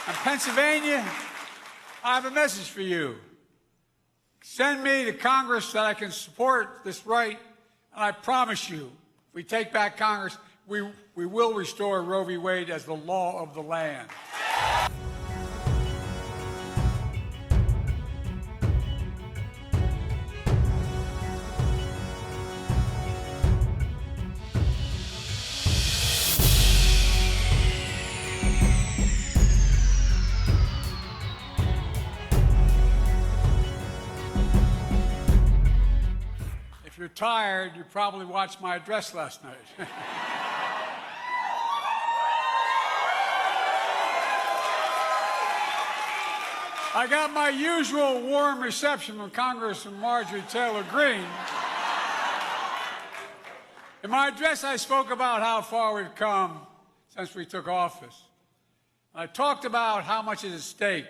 And Pennsylvania, I have a message for you. Send me to Congress that I can support this right, and I promise you, if we take back Congress, we will restore Roe v. Wade as the law of the land. If you're tired, you probably watched my address last night. I got my usual warm reception from Congressman Marjorie Taylor Greene. In my address, I spoke about how far we've come since we took office. I talked about how much is at stake.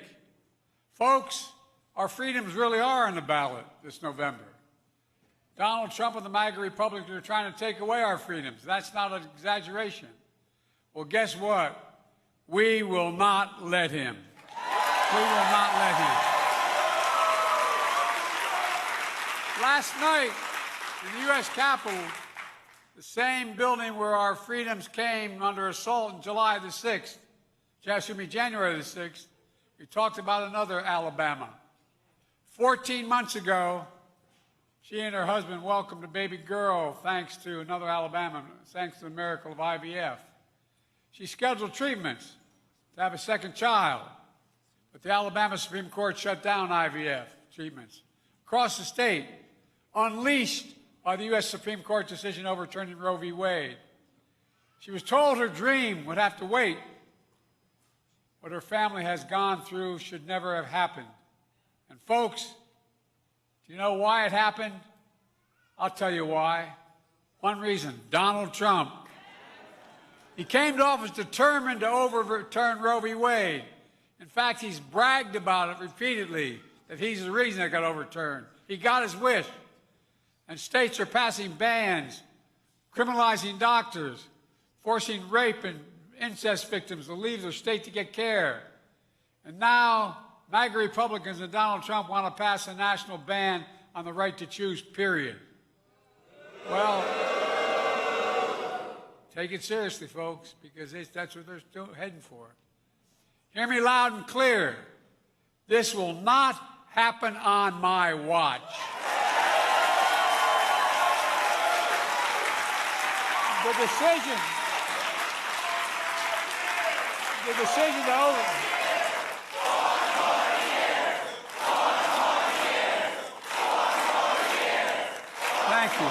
Folks, our freedoms really are on the ballot this November. Donald Trump and the MAGA Republicans are trying to take away our freedoms. That's not an exaggeration. Well, guess what? We will not let him. We will not let him. Last night, in the U.S. Capitol, the same building where our freedoms came under assault on January the 6th, we talked about another Alabama. 14 months ago, she and her husband welcomed a baby girl thanks to another Alabama, thanks to the miracle of IVF. She scheduled treatments to have a second child, but the Alabama Supreme Court shut down IVF treatments across the state, unleashed by the U.S. Supreme Court decision overturning Roe v. Wade. She was told her dream would have to wait. What her family has gone through should never have happened. And folks, do you know why it happened? I'll tell you why. One reason, Donald Trump. He came to office determined to overturn Roe v. Wade. In fact, he's bragged about it repeatedly, that he's the reason it got overturned. He got his wish. And states are passing bans, criminalizing doctors, forcing rape and incest victims to leave their state to get care. And now, MAGA Republicans and Donald Trump want to pass a national ban on the right to choose, period. Well, take it seriously, folks, because that's what they're still heading for. Hear me loud and clear. This will not happen on my watch. The decision to Thank you.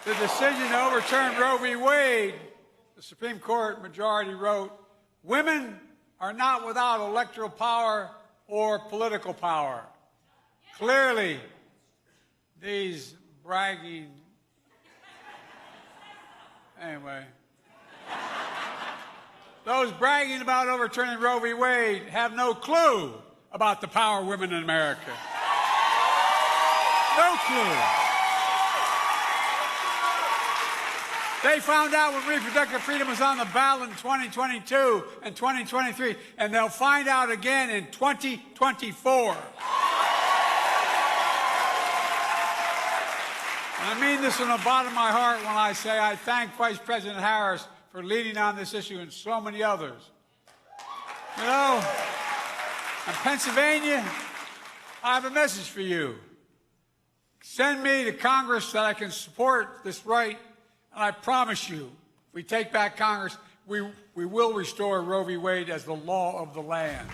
The decision to overturn Roe v. Wade, the Supreme Court majority wrote, women are not without electoral power or political power. Clearly, these bragging... Anyway. Those bragging about overturning Roe v. Wade have no clue about the power of women in America. No clue. They found out when reproductive freedom was on the ballot in 2022 and 2023, and they'll find out again in 2024. And I mean this from the bottom of my heart when I say I thank Vice President Harris for leading on this issue and so many others. You know, in Pennsylvania, I have a message for you. Send me to Congress that I can support this right, and I promise you, if we take back Congress, we will restore Roe v. Wade as the law of the land.